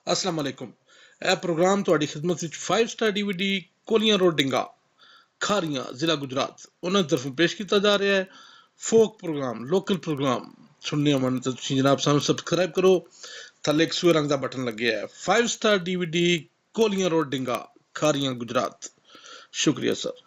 अस्सलाम वालेकुम। यह प्रोग्राम ਤੁਹਾਡੀ ਖidmat ਵਿੱਚ 5 ਸਟਾਰ DVD ਕੋਲੀਆਂ ਰੋਡ ਡਿੰਗਾ ਖਾਰੀਆਂ ਜ਼ਿਲ੍ਹਾ ਗੁਜਰਾਤ ਉਹਨਾਂ ਦੀ ਤਰਫੋਂ ਪੇਸ਼ ਕੀਤਾ ਜਾ ਰਿਹਾ ਹੈ। ਫੋਕ ਪ੍ਰੋਗਰਾਮ ਲੋਕਲ ਪ੍ਰੋਗਰਾਮ ਸੁਣਨੇ ਮਨ ਤਾਂ ਤੁਸੀਂ ਜਨਾਬ ਸਾਨੂੰ ਸਬਸਕ੍ਰਾਈਬ ਕਰੋ। ਥੱਲੇ ਇੱਕ ਸੂਏ ਰੰਗ ਦਾ ਬਟਨ ਲੱਗਿਆ ਹੈ। 5 ਸਟਾਰ DVD ਕੋਲੀਆਂ ਰੋਡ ਡਿੰਗਾ ਖਾਰੀਆਂ ਗੁਜਰਾਤ। ਸ਼ੁਕਰੀਆ ਸਰ।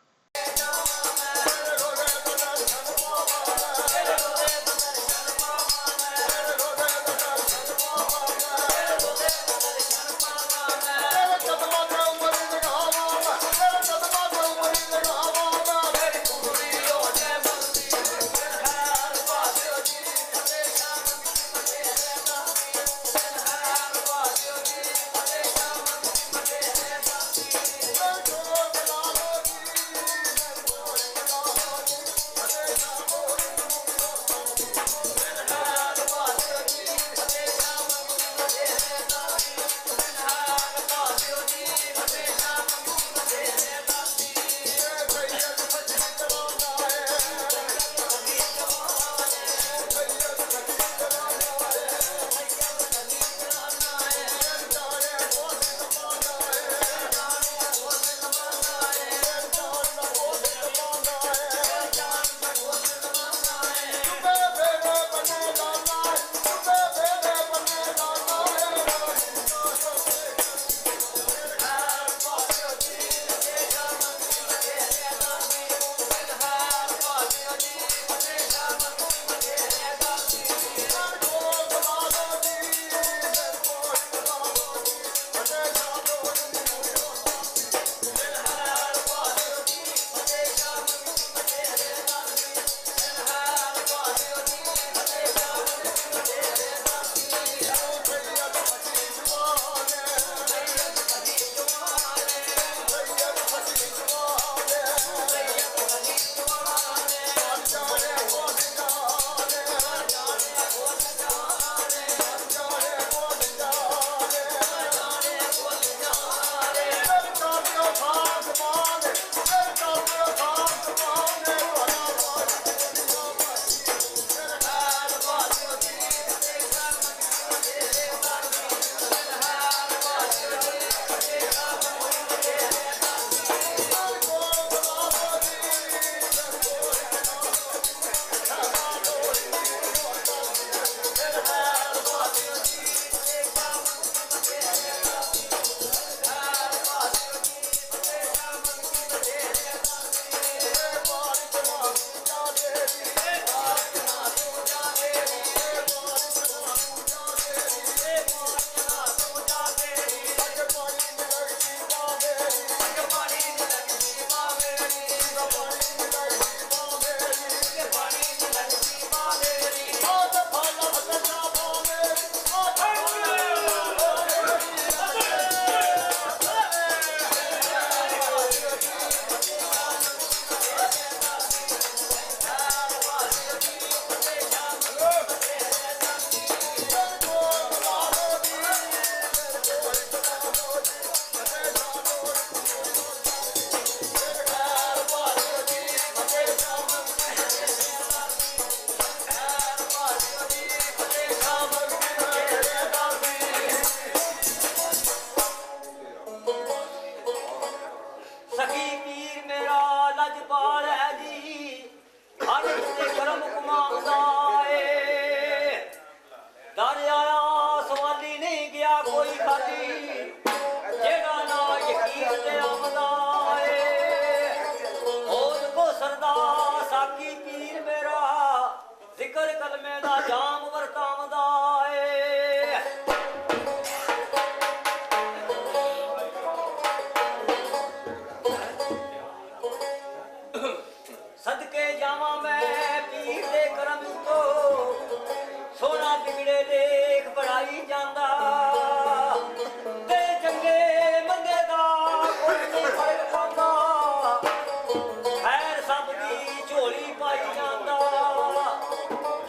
ਝੋਲੀ ਪਾਈ ਜਾਂਦਾ,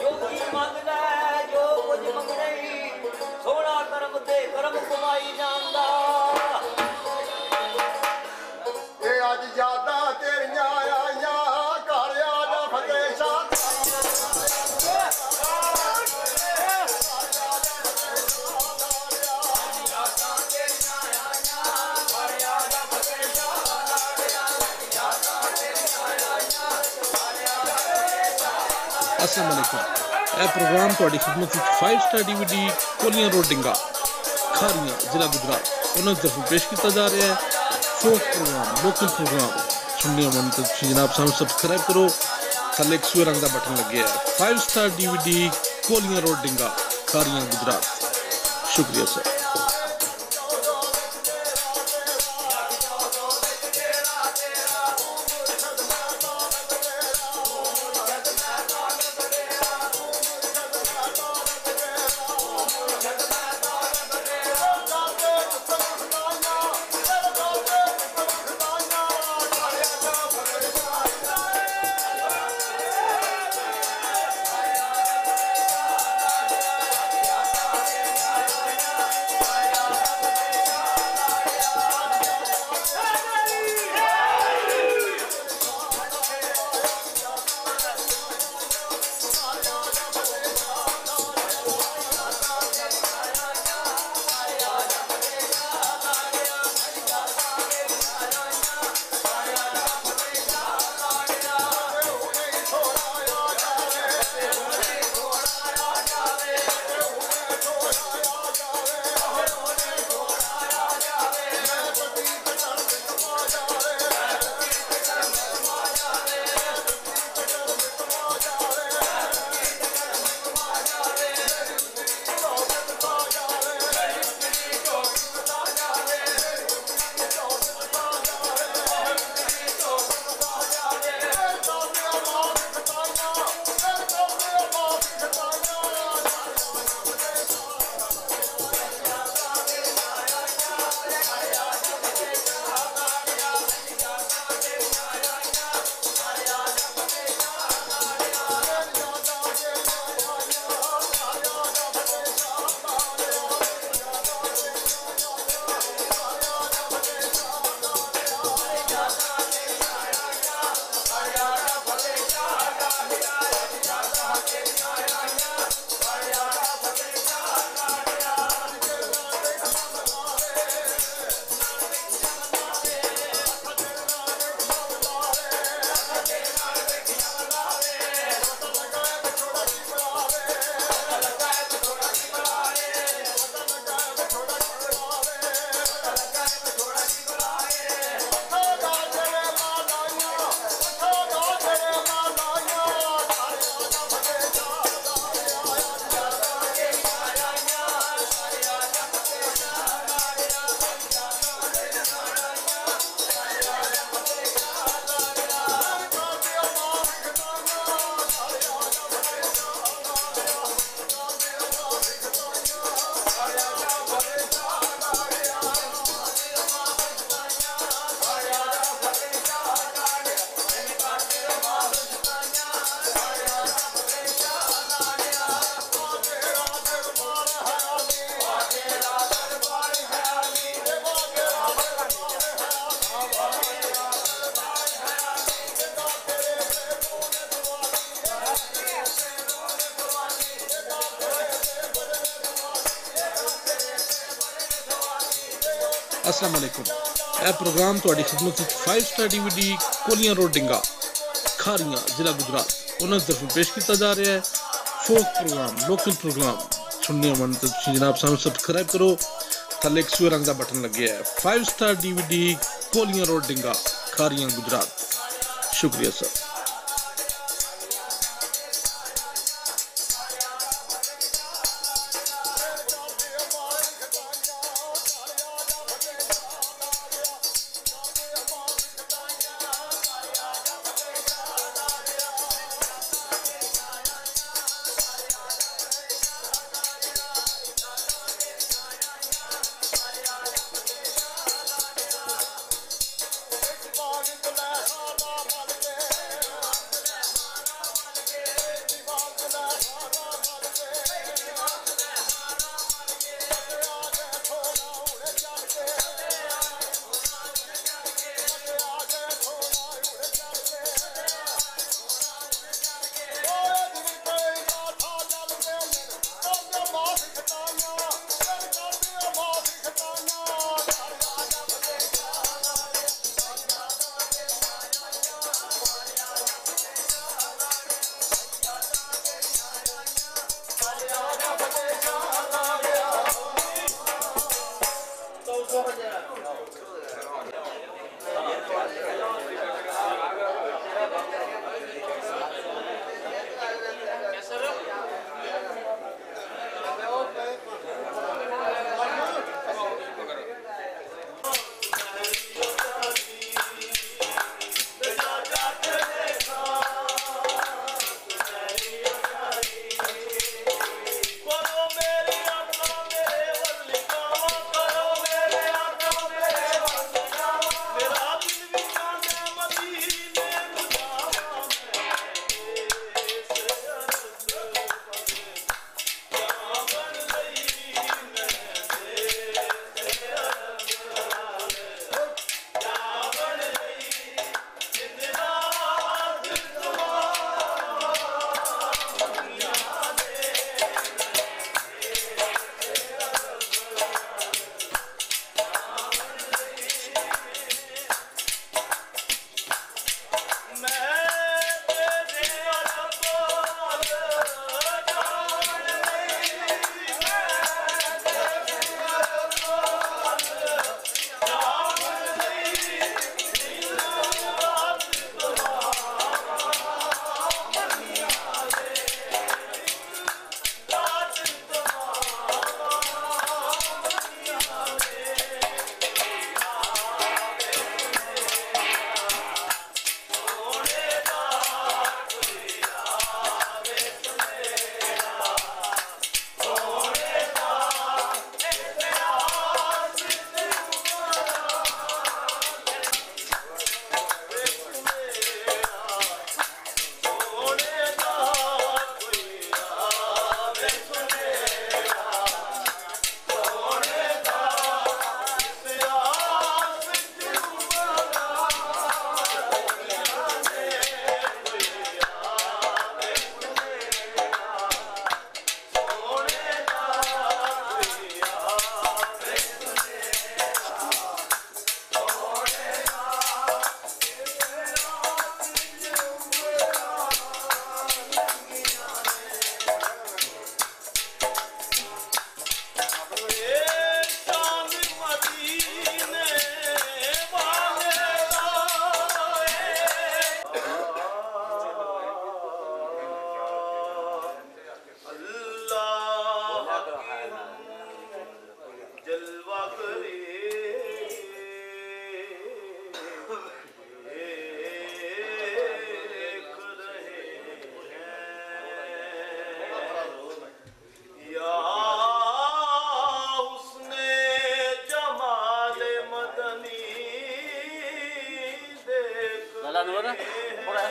ਜੋਗੀ ਮੰਗਦਾ अस्सलाम वालेकुम। यह प्रोग्राम ਤੁਹਾਡੀ ਖidmat ਵਿੱਚ 5 ਸਟਾਰ DVD ਕੋਲੀਆਂ ਰੋਡ ਡਿੰਗਾ ਖਾਰੀਆਂ ਜ਼ਿਲ੍ਹਾ ਗੁਜਰਾਤ ਉਹਨਾਂ ਦੀ ਤਰਫੋਂ ਪੇਸ਼ ਕੀਤਾ ਜਾ ਰਿਹਾ ਹੈ। ਫੋਕ ਪ੍ਰੋਗਰਾਮ ਲੋਕਲ ਪ੍ਰੋਗਰਾਮ ਸੁਣਨੇ ਹੋਣ ਤਾਂ ਤੁਸੀਂ ਜਨਾਬ ਸਾਨੂੰ ਸਬਸਕ੍ਰਾਈਬ ਕਰੋ। ਥੱਲੇ ਇੱਕ ਸੂਏ ਰੰਗ ਦਾ ਬਟਨ ਲੱਗਿਆ ਹੈ। 5 ਸਟਾਰ DVD ਕੋਲੀਆਂ ਰੋਡ ਡਿੰਗਾ ਖਾਰੀਆਂ ਗੁਜਰਾਤ। ਸ਼ੁਕਰੀਆ ਸਰ। अस्सलाम वालेकुम। यह प्रोग्राम ਤੁਹਾਡੀ ਖidmat ਵਿੱਚ 5 ਸਟਾਰ DVD ਕੋਲੀਆਂ ਰੋਡ ਡਿੰਗਾ ਖਾਰੀਆਂ ਜ਼ਿਲ੍ਹਾ ਗੁਜਰਾਤ ਉਹਨਾਂ ਦੀ ਤਰਫੋਂ ਪੇਸ਼ ਕੀਤਾ ਜਾ ਰਿਹਾ ਹੈ। ਫੋਕ ਪ੍ਰੋਗਰਾਮ ਲੋਕਲ ਪ੍ਰੋਗਰਾਮ ਸੁਣਨੇ ਹੋਣ ਤਾਂ ਤੁਸੀਂ ਜਨਾਬ ਸਾਨੂੰ ਸਬਸਕ੍ਰਾਈਬ ਕਰੋ। ਥੱਲੇ ਇੱਕ ਸੂਏ ਰੰਗ ਦਾ ਬਟਨ ਲੱਗਿਆ ਹੈ। 5 ਸਟਾਰ DVD ਕੋਲੀਆਂ ਰੋਡ ਡਿੰਗਾ ਖਾਰੀਆਂ ਗੁਜਰਾਤ। ਸ਼ੁਕਰੀਆ ਸਰ।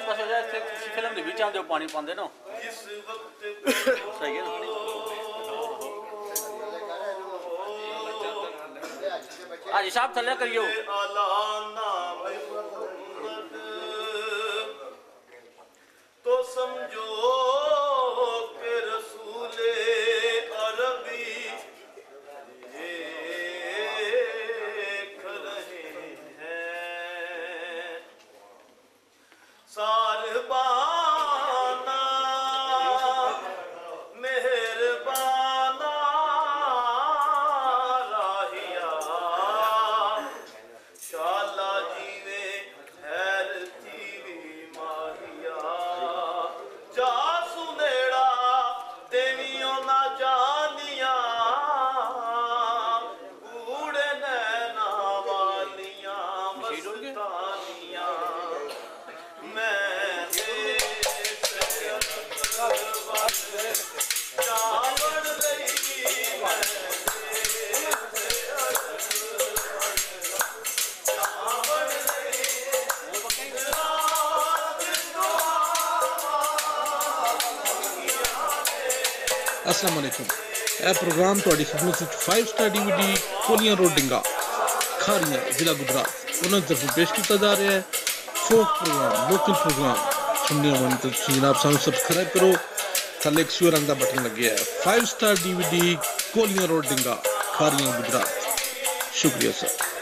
पास हो जाए किसी फिल्म के बीच आते पानी पाते ना सही है ना हाजी साहब थले करियो तो समझो कि रसूले अरबी देख रहे हैं सारबाना मेहरबाना राहिया शाला जीवे हैर जीवी माहिया जा सुनेड़ा देवियों ना जानिया बूढ़े नैना वालियां मस्तानिया मैं जावड़ लई अस्सलाम वालेकुम यह प्रोग्राम ਤੁਹਾਡੀ ਖidmat ਵਿੱਚ 5 ਸਟਾਰ DVD ਕੋਲੀਆਂ ਰੋਡ ਡਿੰਗਾ ਖਾਰੀਆਂ ਜ਼ਿਲ੍ਹਾ ਗੁਜਰਾਤ ਉਹਨਾਂ ਤਰਫੋਂ ਪੇਸ਼ ਕੀਤਾ ਜਾ ਰਿਹਾ ਹੈ ਫੋਕ ਪ੍ਰੋਗਰਾਮ ਲੋਕਲ ਪ੍ਰੋਗਰਾਮ ਸੁਣਨੇ ਹੋਣ ਤਾਂ ਤੁਸੀਂ ਜਨਾਬ ਸਾਨੂੰ ਸਬਸਕ੍ਰਾਈਬ ਕਰੋ ਥੱਲੇ ਇੱਕ ਸੂਰ ਰੰਗ ਦਾ ਬਟਨ ਲੱਗਿਆ ਹੈ 5 ਸਟਾਰ DVD ਕੋਲੀਆਂ ਰੋਡ ਡਿੰਗਾ ਖਾਰੀਆਂ ਗੁਜਰਾਤ शुक्रिया सर।